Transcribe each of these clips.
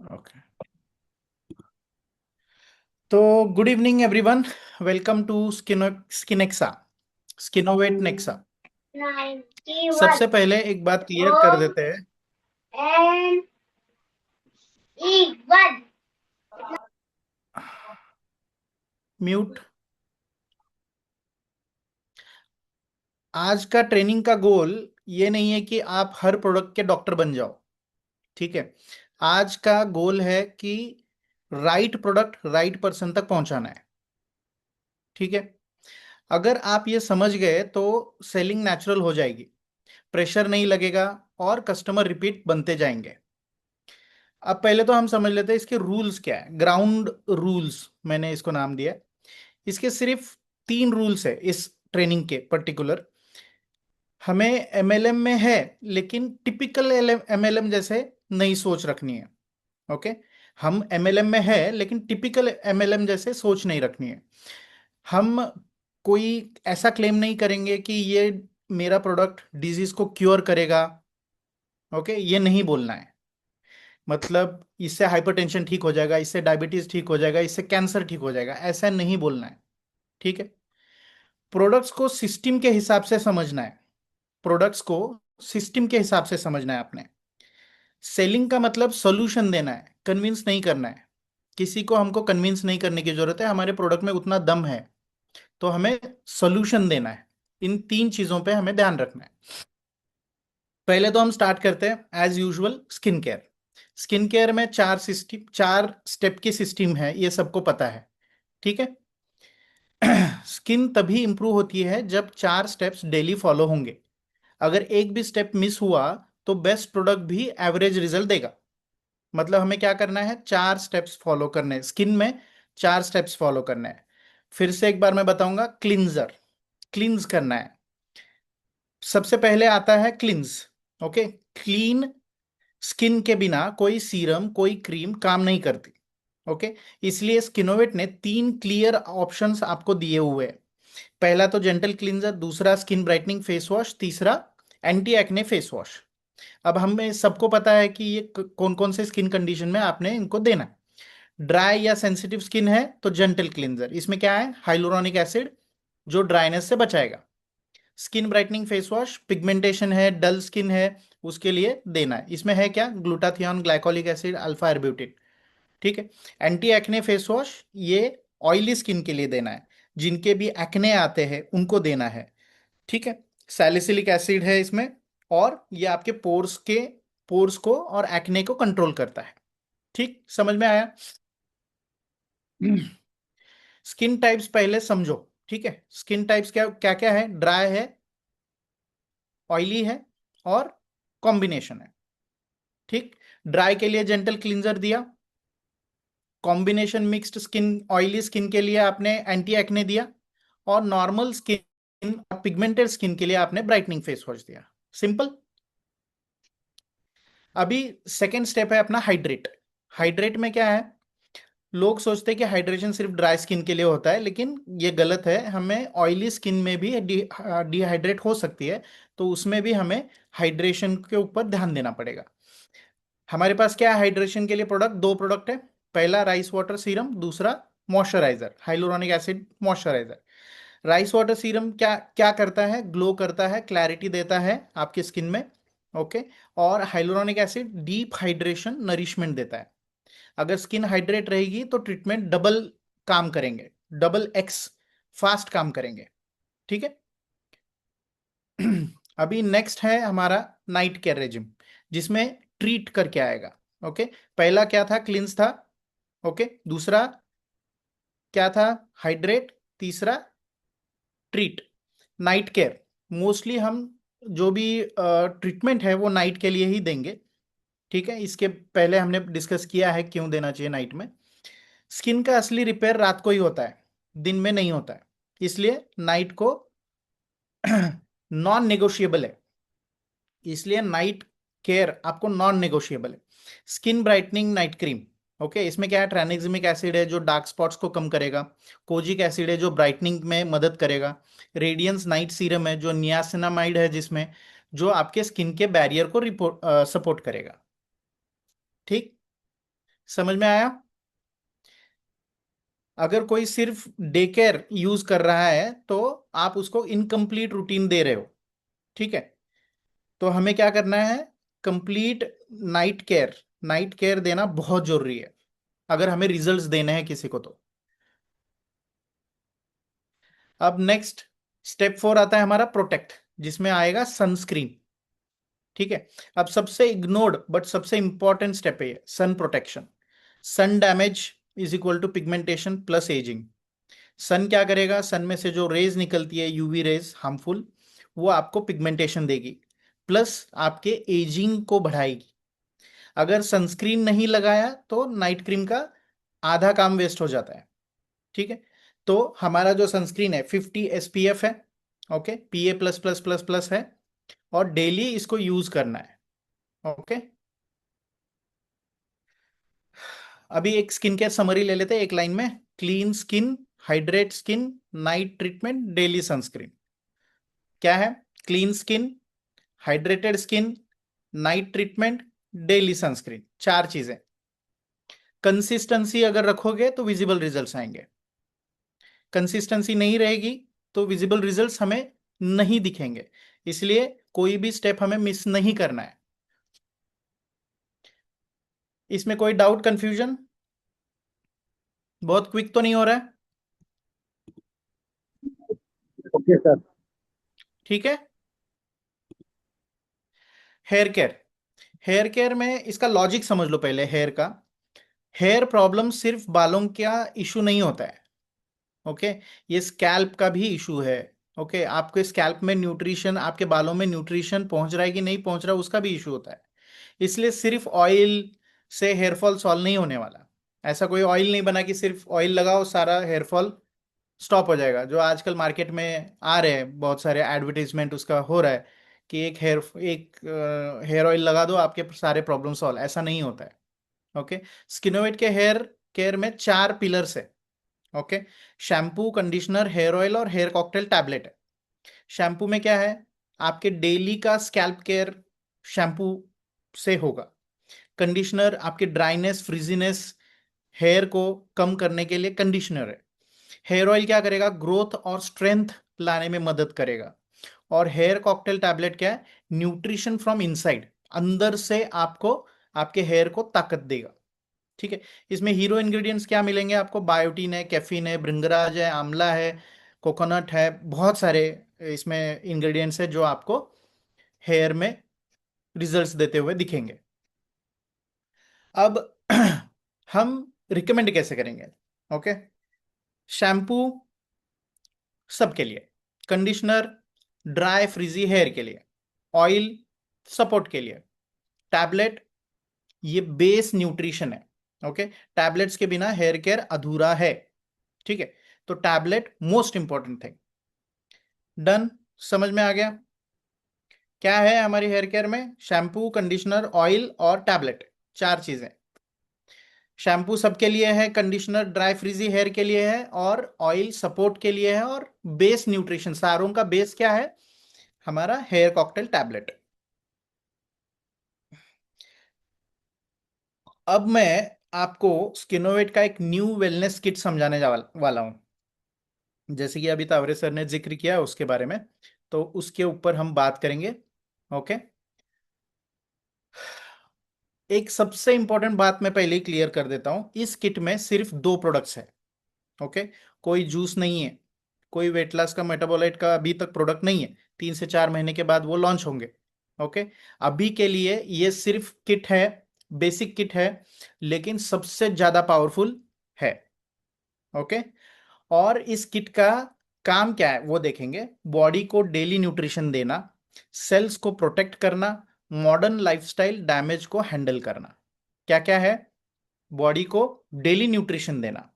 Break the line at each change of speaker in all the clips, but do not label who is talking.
Okay. तो good evening everyone. Welcome to Skinexa, Skinovate Nexa.
91
सबसे पहले एक बात क्लियर कर
ओम
देते हैं।
And E1।
म्यूट। आज का ट्रेनिंग का गोल ये नहीं है कि आप हर प्रोडक्ट के डॉक्टर बन जाओ। ठीक है। आज का गोल है कि राइट प्रोडक्ट राइट पर्सन तक पहुंचाना है। ठीक है। अगर आप ये समझ गए तो सेलिंग नेचुरल हो जाएगी, प्रेशर नहीं लगेगा और कस्टमर रिपीट बनते जाएंगे। अब पहले तो हम समझ लेते हैं इसके रूल्स क्या है। ग्राउंड रूल्स मैंने इसको नाम दिया है। इसके सिर्फ 3 रूल्स है इस ट्रेनिंग के पर्टिकुलर। हमें एमएलएम में है, लेकिन टिपिकल एमएलएम जैसे नहीं सोच रखनी है। ओके। हम एमएलएम में है लेकिन टिपिकल एमएलएम जैसे सोच नहीं रखनी है। हम कोई ऐसा क्लेम नहीं करेंगे कि ये मेरा प्रोडक्ट डिजीज को क्योर करेगा। ओके, ये नहीं बोलना है। मतलब इससे हाइपरटेंशन ठीक हो जाएगा, इससे डायबिटीज ठीक हो जाएगा, इससे कैंसर ठीक हो जाएगा, ऐसा नहीं बोलना है। ठीक है। प्रोडक्ट्स को सिस्टम के हिसाब से समझना है। प्रोडक्ट्स को सिस्टम के हिसाब से समझना है आपने। सेलिंग का मतलब सोल्यूशन देना है, कन्विंस नहीं करना है। किसी को हमको कन्विंस नहीं करने की जरूरत है, हमारे प्रोडक्ट में उतना दम है तो हमें सोल्यूशन देना है। इन 3 चीजों पे हमें ध्यान रखना है। पहले तो हम स्टार्ट करते हैं as usual skin care. Skin care में 4 स्टेप की सिस्टम है, ये सबको पता है। ठीक है। स्किन तभी इंप्रूव होती है जब 4 स्टेप्स डेली फॉलो होंगे। अगर एक भी स्टेप मिस हुआ तो बेस्ट प्रोडक्ट भी एवरेज रिजल्ट देगा। मतलब हमें क्या करना है, 4 स्टेप्स फॉलो करने हैं स्किन में। 4 स्टेप्स फॉलो करना है। फिर से एक बार मैं बताऊंगा। क्लिंजर, क्लींस करना है। सबसे पहले आता है क्लिंज। ओके। क्लीन स्किन के बिना कोई सीरम कोई क्रीम काम नहीं करती। ओके। इसलिए स्किनोवेट ने 3 क्लियर ऑप्शंस आपको दिए हुए हैं। पहला तो जेंटल क्लींजर, दूसरा स्किन ब्राइटनिंग फेस वॉश, तीसरा एंटी एक्ने फेस वॉश। अब हमें सबको पता है कि ये कौन कौन से स्किन कंडीशन में आपने इनको देना है। ड्राई या सेंसिटिव स्किन है तो जेंटल क्लींजर, इसमें क्या है, हाइलुरोनिक एसिड, जो ड्राइनेस से बचाएगा। Skin brightening face wash, pigmentation है, डल स्किन है, उसके लिए देना है। इसमें है क्या, ग्लूटाथियोन, ग्लाइकोलिक एसिड, अल्फा एर्ब्यूटिन। ठीक है। एंटी एक्ने फेस वॉश, ये ऑयली स्किन के लिए देना है। जिनके भी एक्ने आते हैं उनको देना है। ठीक है। सैलिसिलिक एसिड है इसमें। और ये आपके पोर्स को और एक्ने को कंट्रोल करता है। ठीक, समझ में आया? स्किन टाइप्स पहले समझो। ठीक है। स्किन टाइप्स क्या क्या क्या है, ड्राई है, ऑयली है और कॉम्बिनेशन है। ठीक। ड्राई के लिए जेंटल क्लींजर दिया। Combination mixed skin oily skin के लिए आपने एंटी एक्ने दिया। और नॉर्मल स्किन पिगमेंटेड स्किन के लिए आपने ब्राइटनिंग फेस वॉश दिया। सिंपल। अभी सेकेंड स्टेप है अपना हाइड्रेट। हाइड्रेट में क्या है, लोग सोचते हैं कि हाइड्रेशन सिर्फ ड्राई स्किन के लिए होता है, लेकिन ये गलत है। हमें ऑयली स्किन में भी डिहाइड्रेट हो सकती है, तो उसमें भी हमें हाइड्रेशन के ऊपर ध्यान देना पड़ेगा। हमारे पास क्या है हाइड्रेशन के लिए प्रोडक्ट, 2 प्रोडक्ट है। पहला राइस वाटर सीरम, दूसरा moisturiser, hyaluronic acid moisturiser. Rice water serum क्या क्या करता है, ग्लो करता है, क्लैरिटी देता है आपकी स्किन में। ओके। और hyaluronic acid deep hydration nourishment देता है। अगर स्किन हाइड्रेट रहेगी तो ट्रीटमेंट डबल काम करेंगे, डबल एक्स फास्ट काम करेंगे। ठीक है। अभी नेक्स्ट है हमारा नाइट केयर रेजिम, जिसमें ट्रीट करके आएगा। ओके। पहला क्या था, क्लिंस था। ओके। दूसरा क्या था, हाइड्रेट। तीसरा ट्रीट, नाइट केयर। मोस्टली हम जो भी ट्रीटमेंट है वो नाइट के लिए ही देंगे। ठीक है। इसके पहले हमने डिस्कस किया है क्यों देना चाहिए नाइट में। स्किन का असली रिपेयर रात को ही होता है, दिन में नहीं होता है। इसलिए नाइट को नॉन नेगोशिएबल है। इसलिए नाइट केयर आपको नॉन नेगोशिएबल है। Skin brightening night cream. Okay. इसमें क्या है, ट्राइनेक्सिमिक एसिड है जो डार्क स्पॉट्स को कम करेगा। कोजिक एसिड है जो ब्राइटनिंग में मदद करेगा। रेडियंस नाइट सीरम है जो नियासिनामाइड है, जिसमें जो आपके स्किन के बैरियर को रिपोर्ट सपोर्ट करेगा। ठीक। समझ में आया? अगर कोई सिर्फ डे केयर यूज कर रहा है तो आप उसको इनकम्प्लीट रूटीन दे रहे हो। ठीक है, तो हमें क्या करना है, complete night care, night care देना बहुत जरूरी है अगर हमें रिजल्ट्स देने हैं किसी को तो। अब नेक्स्ट स्टेप 4 आता है हमारा प्रोटेक्ट, जिसमें आएगा सनस्क्रीन। ठीक है, अब सबसे इग्नोर्ड बट सबसे इंपॉर्टेंट स्टेप है ये sun protection. Sun damage is equal to pigmentation plus ageing. Sun क्या करेगा, सन में से जो रेज निकलती है यूवी रेज हार्मफुल, वो आपको पिगमेंटेशन देगी प्लस आपके एजिंग को बढ़ाएगी। अगर सनस्क्रीन नहीं लगाया तो नाइट क्रीम का आधा काम वेस्ट हो जाता है। ठीक है, तो हमारा जो सनस्क्रीन है 50 एसपीएफ है, ओके, पीए प्लस प्लस प्लस प्लस है, और डेली इसको यूज करना है। ओके, अभी एक स्किन केयर समरी ले लेते हैं एक लाइन में। Clean skin, hydrate skin, night treatment, daily sunscreen. क्या है? Clean skin, hydrated skin, night treatment, daily sunscreen, चार चीजें। कंसिस्टेंसी अगर रखोगे तो विजिबल रिजल्ट्स आएंगे, कंसिस्टेंसी नहीं रहेगी तो विजिबल रिजल्ट्स हमें नहीं दिखेंगे। इसलिए कोई भी स्टेप हमें मिस नहीं करना है। इसमें कोई डाउट कंफ्यूजन? बहुत क्विक तो नहीं हो रहा है?
Okay sir.
ठीक है। हेयर केयर, हेयर केयर में इसका लॉजिक समझ लो पहले हेयर का। हेयर प्रॉब्लम सिर्फ बालों का इशू नहीं होता है, ओके, ये स्कैल्प का भी इशू है। ओके, आपके स्कैल्प में न्यूट्रिशन, आपके बालों में न्यूट्रिशन पहुंच रहा है कि नहीं पहुंच रहा, उसका भी इशू होता है। इसलिए सिर्फ ऑयल से हेयर फॉल सॉल्व नहीं होने वाला। ऐसा कोई ऑयल नहीं बना कि सिर्फ ऑयल लगाओ सारा हेयर फॉल स्टॉप हो जाएगा, जो आजकल मार्केट में आ रहे हैं बहुत सारे एडवर्टीजमेंट उसका हो रहा है कि एक हेयर ऑयल लगा दो आपके सारे प्रॉब्लम सॉल्व। ऐसा नहीं होता है। ओके, स्किनोवेट के हेयर केयर में चार पिलर्स है। Okay, shampoo, conditioner, hair oil और हेयर कॉकटेल टैबलेट है। शैम्पू में क्या है, आपके डेली का स्कैल्प केयर शैम्पू से होगा। कंडीशनर आपके ड्राइनेस, फ्रिजीनेस, हेयर को कम करने के लिए कंडीशनर है। हेयर ऑयल क्या करेगा, ग्रोथ और स्ट्रेंथ लाने में मदद करेगा। और हेयर कॉकटेल टैबलेट क्या है, न्यूट्रिशन फ्रॉम इनसाइड, अंदर से आपको आपके हेयर को ताकत देगा। ठीक है, इसमें हीरो इंग्रेडिएंट्स क्या मिलेंगे आपको, बायोटीन है, कैफीन है, भृंगराज है, आंवला है, कोकोनट है, बहुत सारे इसमें इंग्रेडिएंट्स है जो आपको हेयर में रिजल्ट्स देते हुए दिखेंगे। अब हम रिकमेंड कैसे करेंगे? ओके, शैम्पू सबके लिए, कंडीशनर ड्राई फ्रीजी हेयर के लिए, ऑयल सपोर्ट के लिए, टैबलेट ये बेस न्यूट्रिशन है। ओके, टैबलेट्स के बिना हेयर केयर अधूरा है। ठीक है, तो tablet most important thing. Done, समझ में आ गया क्या है हमारी हेयर केयर में? शैम्पू, कंडीशनर, ऑयल और टैबलेट, चार चीजें। शैम्पू सबके लिए है, कंडीशनर ड्राई फ्रीजी हेयर के लिए है, और ऑयल सपोर्ट के लिए है, और बेस न्यूट्रिशन, सारों का बेस क्या है, हमारा हेयर कॉकटेल टैबलेट। अब मैं आपको स्किनोवेट का एक न्यू वेलनेस किट समझाने वाला हूं। जैसे कि अभी तावरे सर ने जिक्र किया उसके बारे में, तो उसके ऊपर हम बात करेंगे। ओके, एक सबसे इंपॉर्टेंट बात मैं पहले ही क्लियर कर देता हूं, इस किट में सिर्फ दो प्रोडक्ट्स है। ओके, कोई जूस नहीं है, कोई वेट लॉस का मेटाबोलाइट का अभी तक प्रोडक्ट नहीं है, 3 से 4 महीने के बाद वो लॉन्च होंगे। ओके, अभी के लिए ये सिर्फ किट है, बेसिक किट है, लेकिन सबसे ज्यादा पावरफुल है। ओके, और इस किट का काम क्या है वो देखेंगे। बॉडी को डेली न्यूट्रिशन देना, सेल्स को प्रोटेक्ट करना, मॉडर्न लाइफस्टाइल डैमेज को हैंडल करना। क्या क्या है? बॉडी को डेली न्यूट्रिशन देना,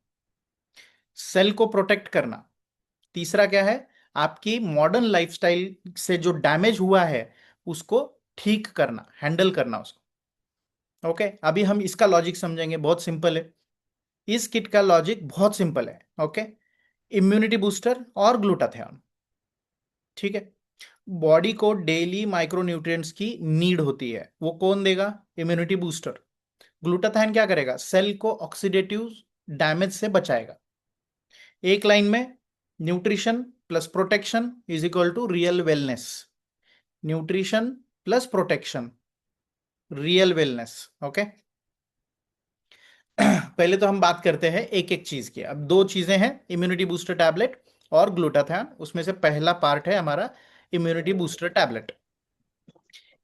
सेल को प्रोटेक्ट करना, तीसरा क्या है, आपकी मॉडर्न लाइफस्टाइल से जो डैमेज हुआ है उसको ठीक करना, हैंडल करना उसको। ओके, अभी हम इसका लॉजिक समझेंगे, बहुत सिंपल है। इस किट का लॉजिक बहुत सिंपल है। ओके, इम्यूनिटी बूस्टर और ग्लूटाथियोन। ठीक है, बॉडी को डेली माइक्रोन्यूट्रिएंट्स की नीड होती है, वो कौन देगा? Immunity booster. ग्लूटाथाइन क्या करेगा, सेल को ऑक्सीडेटिव डैमेज से बचाएगा। एक लाइन में, nutrition plus protection is equal to real wellness. Nutrition plus protection, real wellness. Okay. पहले तो हम बात करते हैं एक एक चीज की। अब दो चीजें हैं, इम्यूनिटी बूस्टर टैबलेट और ग्लूटाथाइन। उसमें से पहला पार्ट है हमारा immunity booster tablet.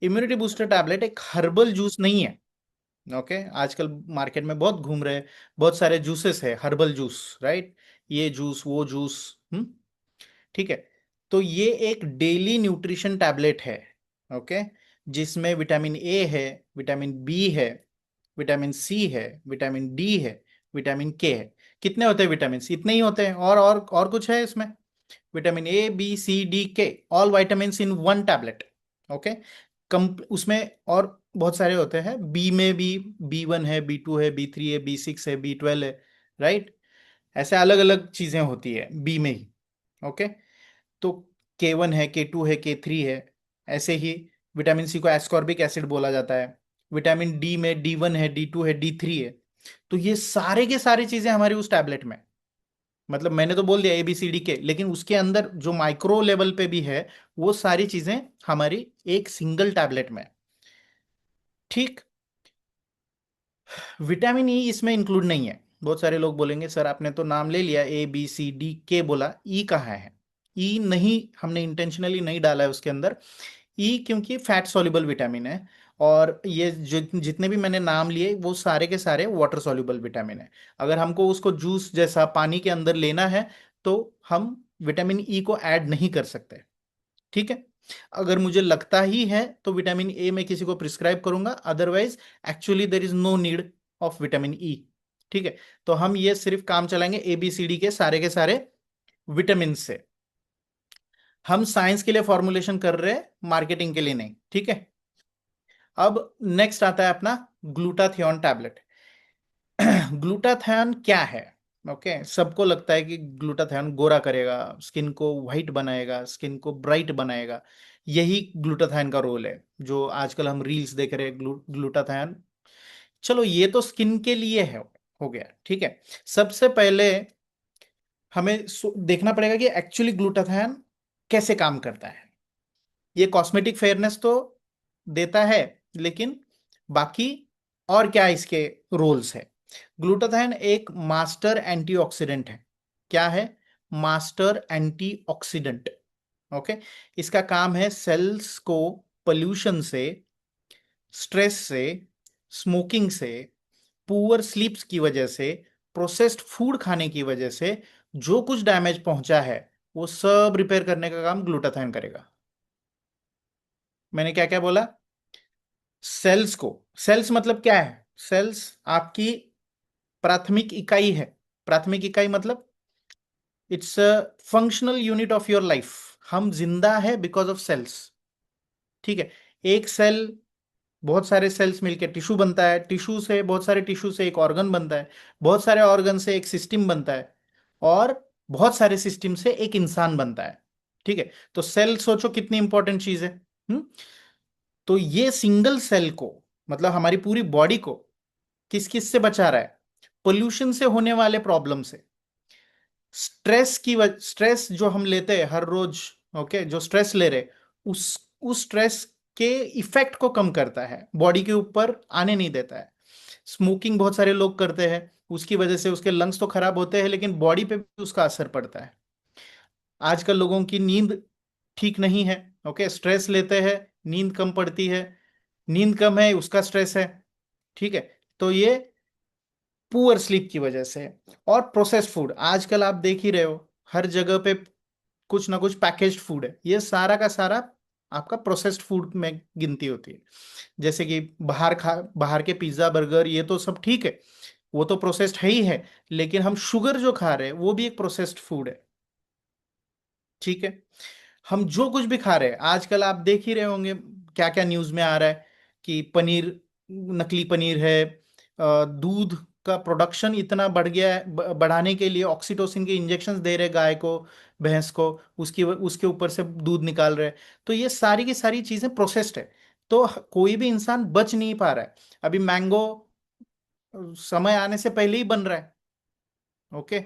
Immunity booster tablet एक हर्बल जूस नहीं है। ओके। आजकल मार्केट में बहुत घूम रहे, बहुत सारे जूसेस है, हर्बल जूस, राइट, ये जूस वो जूस। ठीक है। तो ये एक डेली न्यूट्रिशन टैबलेट है। ओके। जिसमें विटामिन ए है, विटामिन बी है, विटामिन सी है, विटामिन डी है, विटामिन के है। कितने होते हैं विटामिन, इतने ही होते हैं, और कुछ है इसमें? Vitamin A B C D K, all vitamin in one tablet. Okay. कम उसमें और बहुत सारे होते हैं, बी में भी B1 है, B2 है, B3 है, B6 है, B12 है, राइट। ऐसे अलग अलग चीजें होती है बी में ही। ओके। तो K1 है, K2 है, K3 है, ऐसे ही। विटामिन सी को एस्कॉर्बिक एसिड बोला जाता है। विटामिन डी में D1 है, D2 है, D3 है। तो ये सारे के सारी चीजें हमारी उस टैबलेट में, मतलब मैंने तो बोल दिया ABCD के, लेकिन उसके अंदर जो माइक्रो लेवल पे भी है, वो सारी चीजें हमारी एक सिंगल टैबलेट में। ठीक। विटामिन ई इसमें इंक्लूड नहीं है। बहुत सारे लोग बोलेंगे सर आपने तो नाम ले लिया, ABCD के बोला, ई कहाँ है? ई नहीं, हमने इंटेंशनली नहीं डाला है उसके अंदर। ई क्योंकि फैट सॉल्युबल विटामिन है, और ये जो जितने भी मैंने नाम लिए वो सारे के सारे वाटर सॉल्युबल विटामिन है। अगर हमको उसको जूस जैसा पानी के अंदर लेना है तो हम विटामिन ई को ऐड नहीं कर सकते। ठीक है। अगर मुझे लगता ही है तो विटामिन ए मैं किसी को प्रिस्क्राइब करूंगा, otherwise actually there is no need of vitamin E. ठीक है। तो हम ये सिर्फ काम चलाएंगे ABCD के सारे विटामिन से। हम साइंस के लिए फॉर्मुलेशन कर रहे हैं, मार्केटिंग के लिए नहीं। ठीक है। अब नेक्स्ट आता है अपना ग्लूटाथियोन टैबलेट। ग्लूटाथियोन क्या है? ओके। सबको लगता है कि ग्लूटाथियोन गोरा करेगा, स्किन को व्हाइट बनाएगा, स्किन को ब्राइट बनाएगा। यही ग्लूटाथियोन का रोल है, जो आजकल हम रील्स देख रहे हैं, ग्लूटाथियोन। चलो ये तो स्किन के लिए है, हो गया। ठीक है। सबसे पहले हमें देखना पड़ेगा कि एक्चुअली ग्लूटाथियोन कैसे काम करता है। ये कॉस्मेटिक फेयरनेस तो देता है, लेकिन बाकी और क्या इसके रोल्स है? ग्लूटाथाइन एक मास्टर एंटीऑक्सीडेंट है। क्या है? Master antioxidant. ओके। इसका काम है सेल्स को पोल्यूशन से, स्ट्रेस से, स्मोकिंग से, पुअर स्लीप्स की वजह से, प्रोसेस्ड फूड खाने की वजह से जो कुछ डैमेज पहुंचा है वो सब रिपेयर करने का काम ग्लूटाथाइन करेगा। मैंने क्या क्या बोला? सेल्स को, सेल्स मतलब क्या है? सेल्स आपकी प्राथमिक इकाई है। प्राथमिक इकाई मतलब it's a functional unit of your life. हम जिंदा है बिकॉज ऑफ सेल्स। ठीक है। एक सेल, बहुत सारे सेल्स मिलकर टिश्यू बनता है, टिश्यू से, बहुत सारे टिश्यू से एक ऑर्गन बनता है, बहुत सारे ऑर्गन से एक सिस्टम बनता है, और बहुत सारे सिस्टम से एक इंसान बनता है। ठीक है। तो सेल सोचो कितनी इंपॉर्टेंट चीज है। हम्म। तो ये सिंगल सेल को, मतलब हमारी पूरी बॉडी को किस किस से बचा रहा है? पोल्यूशन से होने वाले प्रॉब्लम से, स्ट्रेस जो हम लेते हैं हर रोज, ओके, जो स्ट्रेस ले रहे, उस स्ट्रेस के इफेक्ट को कम करता है, बॉडी के ऊपर आने नहीं देता है। स्मोकिंग बहुत सारे लोग करते हैं, उसकी वजह से उसके लंग्स तो खराब होते हैं, लेकिन बॉडी पे भी उसका असर पड़ता है। आजकल लोगों की नींद ठीक नहीं है। ओके। स्ट्रेस लेते हैं, नींद कम पड़ती है, नींद कम है उसका स्ट्रेस है। ठीक है। तो ये पुअर स्लीप की वजह से। और प्रोसेस्ड फूड आजकल आप देख ही रहे हो, हर जगह पे कुछ ना कुछ पैकेज्ड फूड है, ये सारा का सारा आपका प्रोसेस्ड फूड में गिनती होती है। जैसे कि बाहर के पिज्जा बर्गर, ये तो सब ठीक है, वो तो प्रोसेस्ड है ही है, लेकिन हम शुगर जो खा रहे हैं वो भी एक प्रोसेस्ड फूड है। ठीक है। हम जो कुछ भी खा रहे हैं आजकल, आप देख ही रहे होंगे क्या क्या न्यूज में आ रहा है कि पनीर, नकली पनीर है, दूध का प्रोडक्शन इतना बढ़ गया है, बढ़ाने के लिए ऑक्सीटोसिन के इंजेक्शंस दे रहे गाय को, भैंस को, उसके ऊपर से दूध निकाल रहे हैं। तो ये सारी की सारी चीजें प्रोसेस्ड है। तो कोई भी इंसान बच नहीं पा रहा है। अभी मैंगो समय आने से पहले ही बन रहा है। ओके।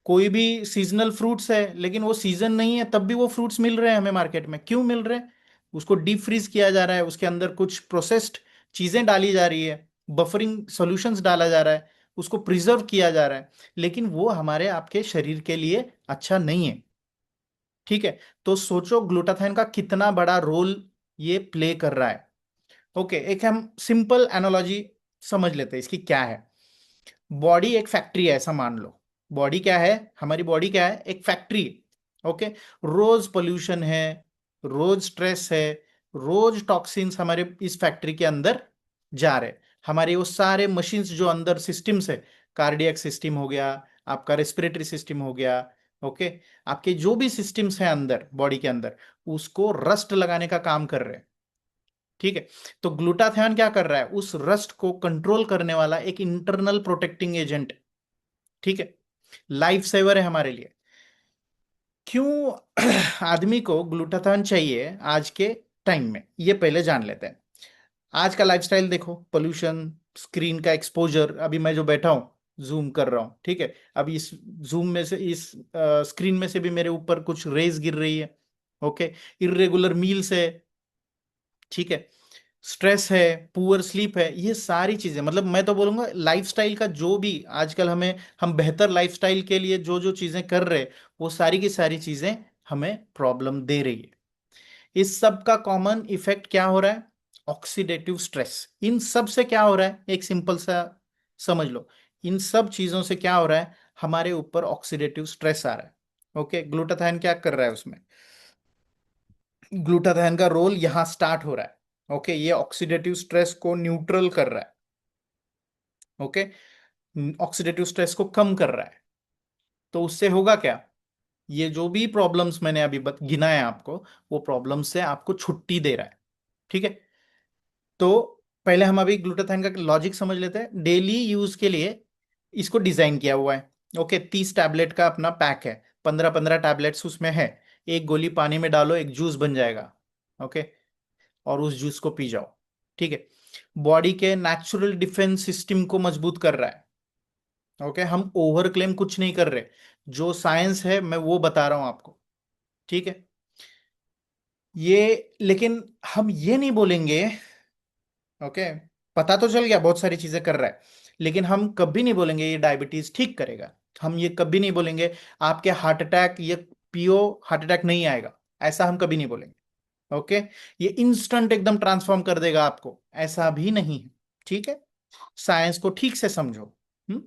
कोई भी सीजनल फ्रूट्स है, लेकिन वो सीजन नहीं है तब भी वो फ्रूट्स मिल रहे हैं हमें मार्केट में। क्यों मिल रहे हैं? उसको डीप फ्रीज किया जा रहा है, उसके अंदर कुछ प्रोसेस्ड चीजें डाली जा रही है, बफरिंग सॉल्यूशंस डाला जा रहा है, उसको प्रिजर्व किया जा रहा है, लेकिन वो हमारे आपके शरीर के लिए अच्छा नहीं है। ठीक है। तो सोचो ग्लूटाथाइन का कितना बड़ा रोल ये प्ले कर रहा है। ओके, एक हम सिंपल एनालॉजी समझ लेते हैं इसकी क्या है। बॉडी एक फैक्ट्री है, ऐसा मान लो। बॉडी क्या है? हमारी बॉडी क्या है? एक फैक्ट्री। ओके। रोज पोल्यूशन है, रोज स्ट्रेस है, रोज टॉक्सिन्स हमारे इस फैक्ट्री के अंदर जा रहे। हमारे वो सारे मशीन्स जो अंदर सिस्टम्स है, कार्डियक सिस्टम हो गया, आपका रेस्पिरेटरी सिस्टम हो गया, ओके, आपके जो भी सिस्टम्स हैं अंदर बॉडी के अंदर, उसको रस्ट लगाने का काम कर रहे हैं। ठीक है। तो ग्लूटाथियन क्या कर रहा है? उस रस्ट को कंट्रोल करने वाला एक इंटरनल प्रोटेक्टिंग एजेंट। ठीक है। लाइफ सेवर है हमारे लिए। क्यों आदमी को ग्लूटाथियन चाहिए आज के टाइम में, ये पहले जान लेते हैं। आज का लाइफस्टाइल देखो, पोल्यूशन, स्क्रीन का एक्सपोजर। अभी मैं जो बैठा हूं, जूम कर रहा हूं, ठीक है, अभी इस जूम में से, इस स्क्रीन में से भी मेरे ऊपर कुछ रेज गिर रही है। ओके। इरेगुलर मील्स है, ठीक है, स्ट्रेस है, पुअर स्लीप है, ये सारी चीजें, मतलब मैं तो बोलूंगा लाइफस्टाइल का जो भी आजकल हमें, हम बेहतर लाइफस्टाइल के लिए जो जो चीजें कर रहे हैं, वो सारी की सारी चीजें हमें प्रॉब्लम दे रही है। इस सब का कॉमन इफेक्ट क्या हो रहा है? Oxidative stress. इन सब से क्या हो रहा है? एक सिंपल सा समझ लो। इन सब चीजों से क्या हो रहा है? हमारे ऊपर ऑक्सीडेटिव स्ट्रेस आ रहा है। ओके। ग्लूटाथाइन क्या कर रहा है उसमें? ग्लूटाथाइन का रोल यहां स्टार्ट हो रहा है। ओके। ये ऑक्सीडेटिव स्ट्रेस को न्यूट्रल कर रहा है। ओके। ऑक्सीडेटिव स्ट्रेस को कम कर रहा है। तो उससे होगा क्या? ये जो भी प्रॉब्लम्स मैंने अभी गिनाए आपको, वो प्रॉब्लम से आपको छुट्टी दे रहा है। ठीक है। तो पहले हम अभी ग्लूटाथाइन का लॉजिक समझ लेते हैं। डेली यूज के लिए इसको डिजाइन किया हुआ है। ओके। 30 टैबलेट का अपना पैक है, 15-15 टैबलेट्स उसमें है। एक गोली पानी में डालो, एक जूस बन जाएगा। ओके। और उस जूस को पी जाओ। ठीक है। बॉडी के नेचुरल डिफेंस सिस्टम को मजबूत कर रहा है। ओके। हम ओवर क्लेम कुछ नहीं कर रहे, जो साइंस है मैं वो बता रहा हूं आपको। ठीक है। ये लेकिन हम ये नहीं बोलेंगे, ओके, पता तो चल गया बहुत सारी चीजें कर रहा है, लेकिन हम कभी नहीं बोलेंगे ये डायबिटीज ठीक करेगा। हम ये कभी नहीं बोलेंगे आपके हार्ट अटैक, ये पियो हार्ट अटैक नहीं आएगा, ऐसा हम कभी नहीं बोलेंगे। ओके। ये इंस्टेंट एकदम ट्रांसफॉर्म कर देगा आपको, ऐसा भी नहीं है। ठीक है। साइंस को ठीक से समझो। हम्म।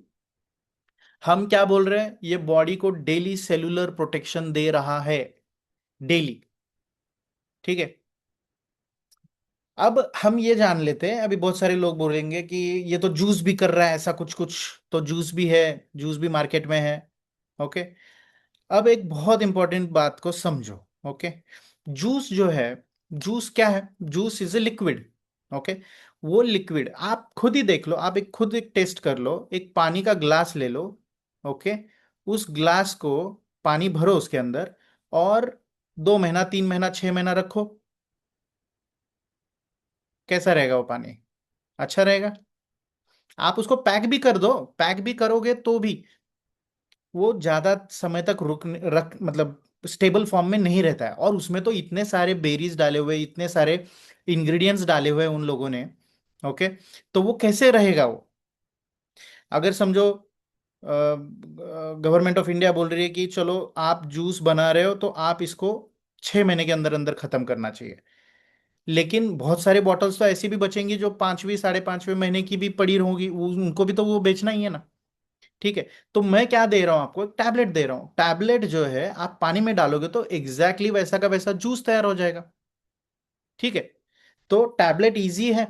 हम क्या बोल रहे हैं? ये बॉडी को डेली सेलुलर प्रोटेक्शन दे रहा है, डेली। ठीक है। अब हम ये जान लेते हैं, अभी बहुत सारे लोग बोलेंगे कि ये तो जूस भी कर रहा है ऐसा कुछ कुछ। तो जूस भी है, जूस भी मार्केट में है। ओके। अब एक बहुत इंपॉर्टेंट बात को समझो। ओके। जूस जो है, जूस क्या है? Juice is a liquid. Okay. वो लिक्विड आप खुद ही देख लो, आप एक खुद एक टेस्ट कर लो, एक पानी का ग्लास ले लो। ओके। उस ग्लास को पानी भरो उसके अंदर, और 2 महीना, 3 महीना, 6 महीना रखो, कैसा रहेगा वो पानी? अच्छा रहेगा? आप उसको पैक भी कर दो, पैक भी करोगे तो भी वो ज्यादा समय तक रुक रख मतलब स्टेबल फॉर्म में नहीं रहता है। और उसमें तो इतने सारे बेरीज डाले हुए, इतने सारे इंग्रेडिएंट्स डाले हुए हैं उन लोगों ने। ओके। तो वो कैसे रहेगा वो? अगर समझो गवर्नमेंट ऑफ इंडिया बोल रही है कि चलो आप जूस बना रहे हो तो आप इसको 6 महीने के अंदर अंदर खत्म करना चाहिए, लेकिन बहुत सारे बॉटल्स तो ऐसी भी बचेंगी जो 5वीं, 5.5वें महीने की भी पड़ी होंगी, उनको भी तो वो बेचना ही है ना। ठीक है। तो मैं क्या दे रहा हूं आपको? एक टैबलेट दे रहा हूं। टैबलेट जो है आप पानी में डालोगे तो एग्जैक्टली वैसा का वैसा जूस तैयार हो जाएगा। ठीक है। तो टैबलेट इजी है,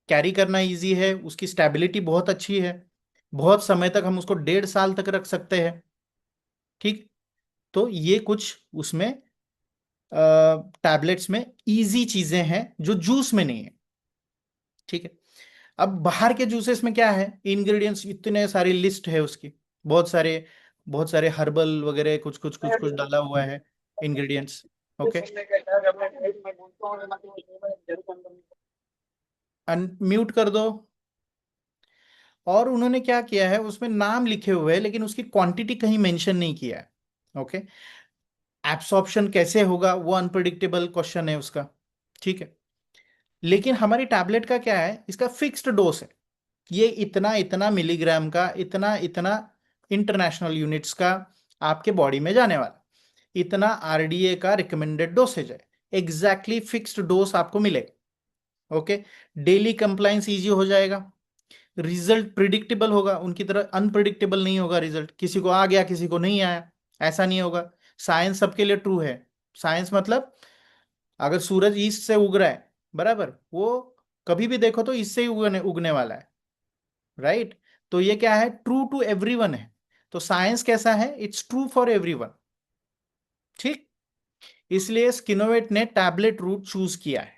कैरी करना इजी है, उसकी स्टेबिलिटी बहुत अच्छी है, बहुत समय तक हम उसको 1.5 साल तक रख सकते हैं। ठीक। तो ये कुछ उसमें टैबलेट्स में इजी चीजें हैं जो जूस में नहीं है। ठीक है। अब बाहर के जूसेस में क्या है? इंग्रेडिएंट्स इतने सारी लिस्ट है उसकी, बहुत सारे, बहुत सारे हर्बल वगैरह कुछ कुछ कुछ कुछ डाला हुआ है इंग्रेडिएंट्स। ओके। अनम्यूट कर दो। और उन्होंने क्या किया है, उसमें नाम लिखे हुए हैं लेकिन उसकी क्वांटिटी कहीं मेंशन नहीं किया है। ओके, एब्सॉर्प्शन कैसे होगा वो अनप्रिडिक्टेबल क्वेश्चन है उसका, ठीक है। लेकिन हमारी टैबलेट का क्या है, इसका फिक्स्ड डोज है, ये इतना इतना मिलीग्राम का, इतना इतना इंटरनेशनल यूनिट्स का आपके बॉडी में जाने वाला, इतना आरडीए का रिकमेंडेड डोसेज है, एग्जैक्टली फिक्स्ड डोज आपको मिलेगा। ओके, डेली कंप्लाइंस इजी हो जाएगा, रिजल्ट प्रिडिक्टेबल होगा, उनकी तरह अनप्रिडिक्टेबल नहीं होगा रिजल्ट, किसी को आ गया किसी को नहीं आया, ऐसा नहीं होगा। साइंस सबके लिए ट्रू है। साइंस मतलब अगर सूरज ईस्ट से उग रहा है, बराबर, वो कभी भी देखो तो ईस्ट से ही उगने उगने वाला है, राइट। तो ये क्या है, ट्रू टू एवरीवन है। तो साइंस कैसा है, इट्स ट्रू फॉर एवरीवन, ठीक। इसलिए स्किनोवेट ने टैबलेट रूट चूज किया है,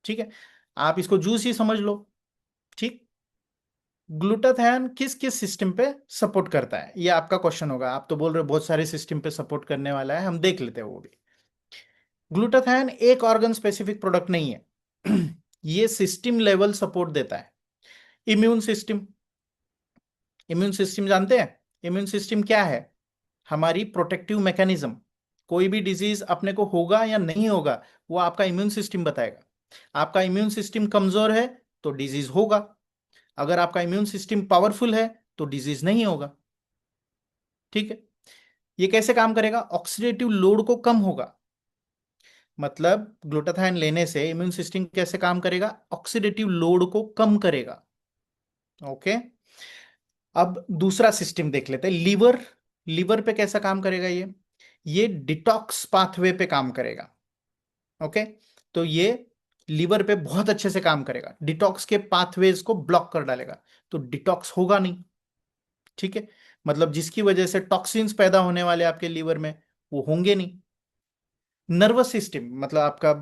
ठीक है। आप इसको जूस ही समझ लो, ठीक। ग्लूटाथायन किस किस सिस्टम पे सपोर्ट करता है, ये आपका क्वेश्चन होगा। आप तो बोल रहे हो बहुत सारे सिस्टम पे सपोर्ट करने वाला है, हम देख लेते हैं वो भी। ग्लूटाथायन एक ऑर्गन स्पेसिफिक प्रोडक्ट नहीं है ये सिस्टम लेवल सपोर्ट देता है। इम्यून सिस्टम, इम्यून सिस्टम जानते हैं, इम्यून सिस्टम क्या है, हमारी प्रोटेक्टिव मैकेनिज्म। कोई भी डिजीज अपने को होगा या नहीं होगा, वो आपका इम्यून सिस्टम बताएगा। आपका इम्यून सिस्टम कमजोर है तो डिजीज होगा, अगर आपका इम्यून सिस्टम पावरफुल है तो डिजीज नहीं होगा, ठीक है। ये कैसे काम करेगा, ऑक्सीडेटिव लोड को कम होगा, मतलब ग्लूटाथाइन लेने से इम्यून सिस्टम कैसे काम करेगा, ऑक्सीडेटिव लोड को कम करेगा। ओके, अब दूसरा सिस्टम देख लेते हैं, लीवर। लीवर पे कैसा काम करेगा ये डिटॉक्स पाथवे पे काम करेगा। ओके, तो ये लीवर पे बहुत अच्छे से काम करेगा, डिटॉक्स के पाथवेज को ब्लॉक कर डालेगा, तो डिटॉक्स होगा नहीं, ठीक है। मतलब जिसकी वजह से टॉक्सिन्स पैदा होने वाले आपके लीवर में, वो होंगे नहीं। नर्वस सिस्टम मतलब आपका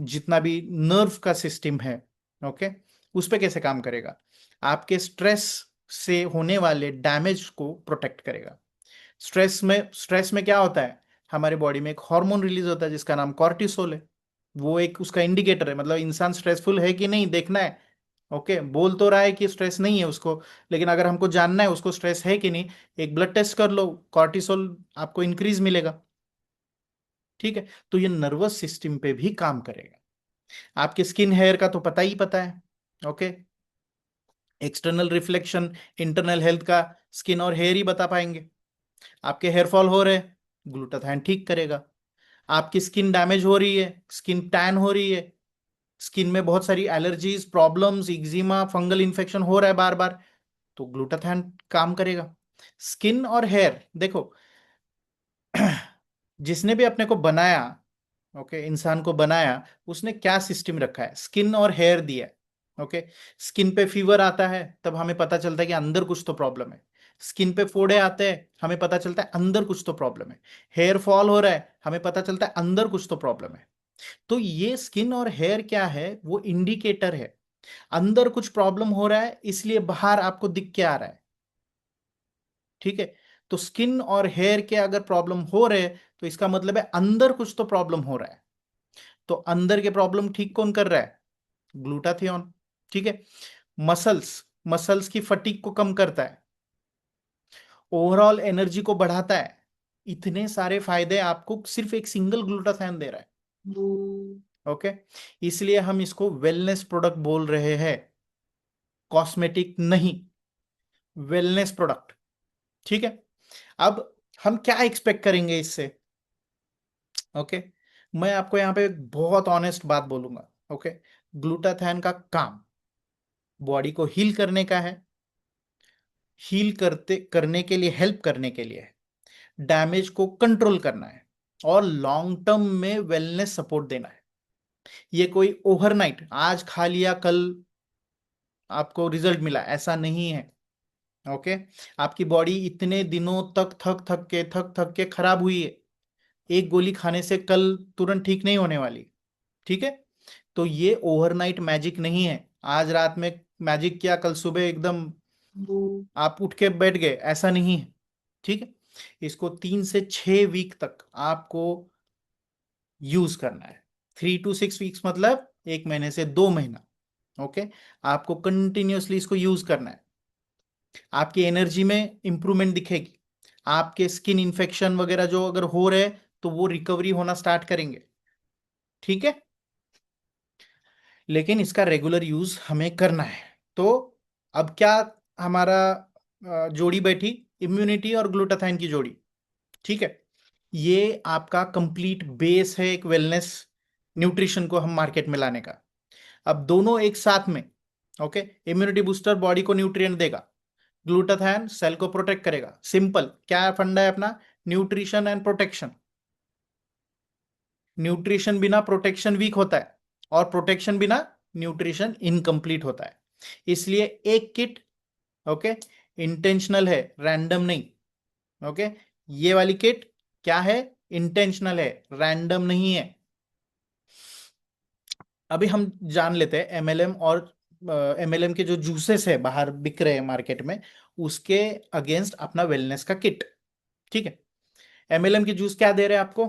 जितना भी नर्व का सिस्टम है, ओके, उस पे कैसे काम करेगा, आपके स्ट्रेस से होने वाले डैमेज को प्रोटेक्ट करेगा। स्ट्रेस में क्या होता है, हमारे बॉडी में एक हार्मोन रिलीज होता है जिसका नाम कॉर्टिसोल है, वो एक उसका इंडिकेटर है, मतलब इंसान स्ट्रेसफुल है कि नहीं देखना है। ओके, बोल तो रहा है कि स्ट्रेस नहीं है उसको, लेकिन अगर हमको जानना है उसको स्ट्रेस है कि नहीं, एक ब्लड टेस्ट कर लो, कॉर्टिसोल आपको इंक्रीज मिलेगा, ठीक है। तो ये नर्वस सिस्टम पे भी काम करेगा। आपके स्किन हेयर का तो पता है, okay. External reflection, internal health का स्किन और हेयर ही बता पाएंगे। आपके हेयर फॉल हो रहे हैं, ग्लूटाथाइन ठीक करेगा। आपकी स्किन डैमेज हो रही है, स्किन टैन हो रही है, स्किन में बहुत सारी एलर्जीज, प्रॉब्लम्स, इग्जिमा, फंगल इन्फेक्शन हो रहा है बार बार, तो ग्लूटाथाइन काम करेगा। स्किन और हेयर देखो जिसने भी अपने को बनाया, ओके, इंसान को बनाया, उसने क्या सिस्टम रखा है, स्किन और हेयर दिया है। ओके, स्किन पे फीवर आता है तब हमें पता चलता है कि अंदर कुछ तो प्रॉब्लम है, स्किन पे फोड़े आते हैं हमें पता चलता है अंदर कुछ तो प्रॉब्लम है, हेयर फॉल हो रहा है हमें पता चलता है अंदर कुछ तो प्रॉब्लम है। तो ये स्किन और हेयर क्या है, वो इंडिकेटर है, अंदर कुछ प्रॉब्लम हो रहा है इसलिए बाहर आपको दिख के आ रहा है, ठीक है। तो स्किन और हेयर के अगर प्रॉब्लम हो रहे हैं तो इसका मतलब है अंदर कुछ तो प्रॉब्लम हो रहा है। तो अंदर के प्रॉब्लम ठीक कौन कर रहा है, ग्लूटाथियोन, ठीक है। मसल्स, मसल्स की फटीग को कम करता है, ओवरऑल एनर्जी को बढ़ाता है, इतने सारे फायदे आपको सिर्फ एक सिंगल ग्लूटाथाइन दे रहा है। ओके, इसलिए हम इसको वेलनेस प्रोडक्ट बोल रहे हैं, कॉस्मेटिक नहीं, वेलनेस प्रोडक्ट, ठीक है। अब हम क्या एक्सपेक्ट करेंगे इससे, ओके। मैं आपको यहां पे एक बहुत ऑनेस्ट बात बोलूंगा, ओके। ग्लूटाथाइन का काम बॉडी को हील करने का है, हील करते करने के लिए, हेल्प करने के लिए, डैमेज को कंट्रोल करना है, और लॉन्ग टर्म में वेलनेस सपोर्ट देना है। ये कोई ओवरनाइट आज खा लिया कल आपको रिजल्ट मिला ऐसा नहीं है, ओके। आपकी बॉडी इतने दिनों तक थक थक के खराब हुई है, एक गोली खाने से कल तुरंत ठीक नहीं होने वाली, ठीक है। तो ये ओवरनाइट मैजिक नहीं है, आज रात में मैजिक किया कल सुबह एकदम आप उठ के बैठ गए, ऐसा नहीं है, ठीक है। इसको 3 से 6 वीक तक आपको यूज करना है, 3 to 6 वीक्स मतलब 1 महीने से 2 महीना, ओके। आपको कंटिन्यूअसली इसको यूज करना है। आपकी एनर्जी में इंप्रूवमेंट दिखेगी, आपके स्किन इन्फेक्शन वगैरह जो अगर हो रहे तो वो रिकवरी होना स्टार्ट करेंगे। ठीक है, लेकिन इसका रेगुलर यूज हमें करना है। तो अब क्या हमारा जोड़ी बैठी, इम्यूनिटी और ग्लूटाथाइन की जोड़ी। ठीक है, ये आपका कंप्लीट बेस है एक वेलनेस न्यूट्रिशन को हम मार्केट में लाने का। अब दोनों एक साथ में, ओके, इम्यूनिटी बूस्टर बॉडी को न्यूट्रिएंट देगा, ग्लूटाथाइन सेल को प्रोटेक्ट करेगा। सिंपल, क्या फंडा है अपना, न्यूट्रिशन एंड प्रोटेक्शन। न्यूट्रिशन बिना प्रोटेक्शन वीक होता है, और प्रोटेक्शन बिना न्यूट्रिशन इनकम्प्लीट होता है। इसलिए एक किट, ओके, इंटेंशनल है, रैंडम नहीं। ओके, ये वाली किट क्या है, इंटेंशनल है, रैंडम नहीं है। अभी हम जान लेते हैं एमएलएम और एमएलएम के जो जूसेस है बाहर बिक रहे हैं मार्केट में, उसके अगेंस्ट अपना वेलनेस का किट। ठीक है, एमएलएम के जूस क्या दे रहे हैं आपको,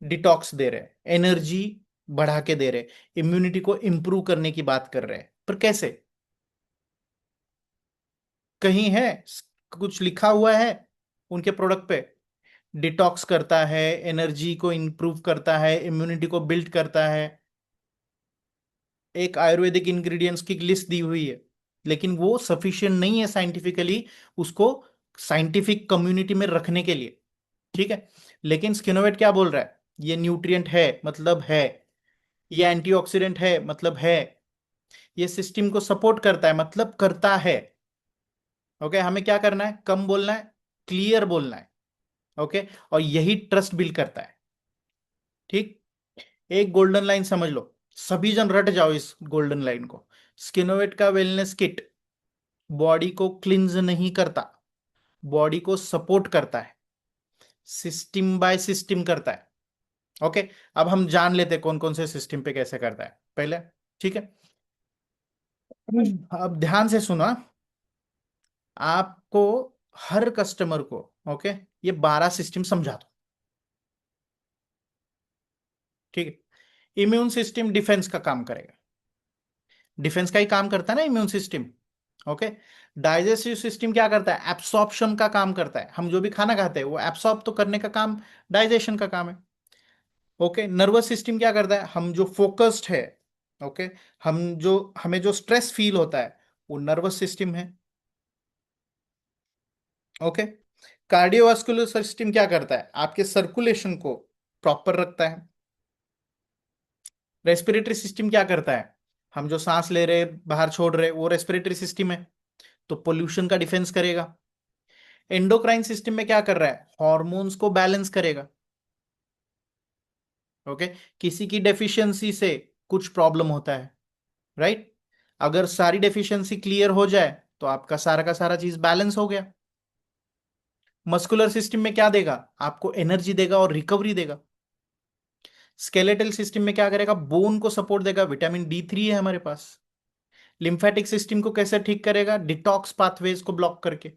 डिटॉक्स दे रहे हैं, एनर्जी बढ़ा के दे रहे हैं, इम्यूनिटी को इंप्रूव करने की बात कर रहे हैं, पर कैसे, कहीं है कुछ लिखा हुआ है उनके प्रोडक्ट पे, डिटॉक्स करता है, एनर्जी को इंप्रूव करता है, इम्यूनिटी को बिल्ड करता है, एक आयुर्वेदिक इंग्रेडिएंट्स की लिस्ट दी हुई है, लेकिन वो सफिशिएंट नहीं है साइंटिफिकली उसको साइंटिफिक कम्युनिटी में रखने के लिए। ठीक है, लेकिन स्किनोवेट क्या बोल रहा है, ये न्यूट्रिएंट है मतलब है, ये एंटीऑक्सीडेंट है मतलब है, ये सिस्टम को सपोर्ट करता है मतलब करता है। ओके, हमें क्या करना है, कम बोलना है, क्लियर बोलना है। ओके, और यही ट्रस्ट बिल्ड करता है। ठीक, एक गोल्डन लाइन समझ लो, सभी जन रट जाओ इस गोल्डन लाइन को। स्किनोवेट का वेलनेस किट बॉडी को क्लिंज नहीं करता, बॉडी को सपोर्ट करता है, सिस्टम बाय सिस्टम करता है। ओके, अब हम जान लेते हैं कौन कौन से सिस्टम पे कैसे करता है पहले। ठीक है, अब ध्यान से सुना, आपको हर कस्टमर को, ओके, ये 12 सिस्टम समझा दो। ठीक है, इम्यून सिस्टम डिफेंस का काम करेगा, डिफेंस का ही काम करता है ना immune system. Okay, digestive system क्या करता है, एब्सॉर्प्शन का काम करता है, हम जो भी खाना खाते हैं वो एब्सॉर्ब तो करने का काम डाइजेशन का काम है। ओके, नर्वस सिस्टम क्या करता है, हम जो फोकस्ड है, ओके, हम जो हमें जो स्ट्रेस फील होता है वो नर्वस सिस्टम है। ओके, कार्डियोवास्कुलर सिस्टम क्या करता है, आपके सर्कुलेशन को प्रॉपर रखता है। रेस्पिरेटरी सिस्टम क्या करता है, हम जो सांस ले रहे बाहर छोड़ रहे वो रेस्पिरेटरी सिस्टम है, तो पोल्यूशन का डिफेंस करेगा। एंडोक्राइन सिस्टम में क्या कर रहा है, हॉर्मोन्स को बैलेंस करेगा। ओके, किसी की डेफिशिएंसी से कुछ प्रॉब्लम होता है, राइट, अगर सारी डेफिशिएंसी क्लियर हो जाए तो आपका सारा का सारा चीज बैलेंस हो गया। मस्कुलर सिस्टम में क्या देगा, आपको एनर्जी देगा और रिकवरी देगा। स्केलेटल सिस्टम में क्या करेगा, बोन को सपोर्ट देगा, विटामिन D3 है हमारे पास। लिम्फेटिक सिस्टम को कैसे ठीक करेगा, डिटॉक्स पाथवेज को ब्लॉक करके।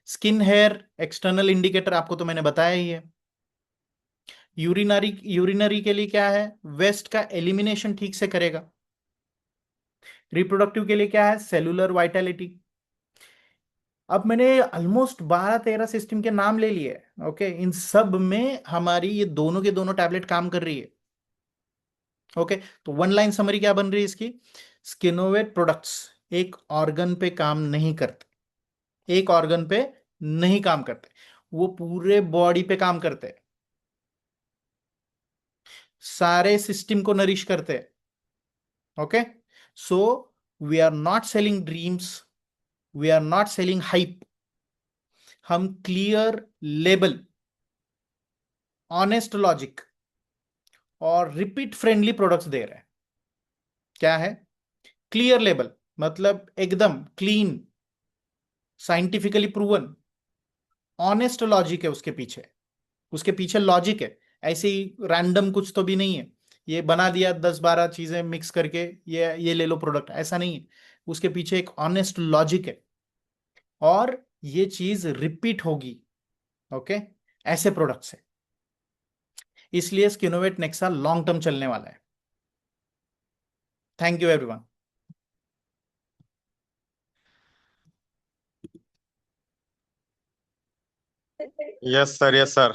स्किन हेयर एक्सटर्नल इंडिकेटर आपको तो मैंने बताया ही है। यूरिनरी, यूरिनरी के लिए क्या है, वेस्ट का एलिमिनेशन ठीक से करेगा। रिप्रोडक्टिव के लिए क्या है, सेलुलर वाइटलिटी। अब मैंने ऑलमोस्ट 12-13 सिस्टम के नाम ले लिए। ओके, इन सब में हमारी ये दोनों के दोनों टैबलेट काम कर रही है। ओके, तो वन लाइन समरी क्या बन रही है इसकी, स्किनोवेट प्रोडक्ट्स एक ऑर्गन पे काम नहीं करते, एक ऑर्गन पे नहीं काम करते, वो पूरे बॉडी पे काम करते हैं, सारे सिस्टम को नरिश करते हैं। Okay, so we are not selling dreams, we are not selling hype, हम क्लियर लेबल, ऑनेस्ट लॉजिक और रिपीट फ्रेंडली प्रोडक्ट्स दे रहे हैं। क्या है, क्लियर लेबल मतलब एकदम clean, scientifically proven, honest logic है उसके पीछे, उसके पीछे लॉजिक है, ऐसे ही रैंडम कुछ तो भी नहीं है, ये बना दिया 10-12 चीजें मिक्स करके ये ले लो प्रोडक्ट, ऐसा नहीं है। उसके पीछे एक ऑनेस्ट लॉजिक है, और ये चीज रिपीट होगी। ओके, ऐसे प्रोडक्ट्स है, इसलिए स्किनोवेट नेक्सा लॉन्ग टर्म चलने वाला है। Thank you everyone.
Yes sir, yes sir.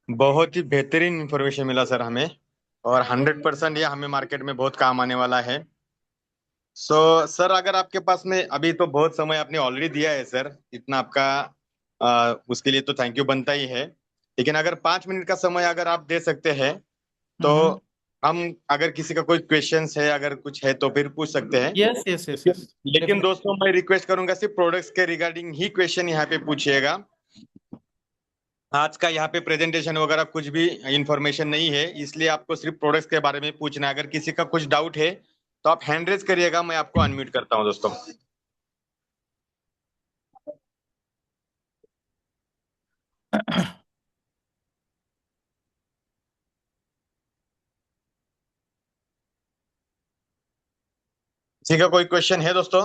बहुत ही बेहतरीन इंफॉर्मेशन मिला सर हमें, और 100% ये हमें मार्केट में बहुत काम आने वाला है। सर, अगर आपके पास में अभी तो बहुत समय आपने ऑलरेडी दिया है सर, इतना आपका उसके लिए तो थैंक यू बनता ही है। लेकिन अगर 5 मिनट का समय अगर आप दे सकते हैं तो
हम्म।
हम, अगर किसी का कोई क्वेश्चंस है, अगर कुछ है तो फिर पूछ सकते हैं।
यस यस यस
लेकिन
यस।
लेकिन दोस्तों, मैं रिक्वेस्ट करूंगा सिर्फ प्रोडक्ट्स के रिगार्डिंग ही क्वेश्चन यहाँ पे पूछिएगा। आज का यहाँ पे प्रेजेंटेशन वगैरह कुछ भी इंफॉर्मेशन नहीं है, इसलिए आपको सिर्फ प्रोडक्ट्स के बारे में पूछना है। अगर किसी का कुछ डाउट है तो आप हैंड रेज करिएगा, मैं आपको अनम्यूट करता हूँ दोस्तों। किसी का कोई क्वेश्चन है दोस्तों?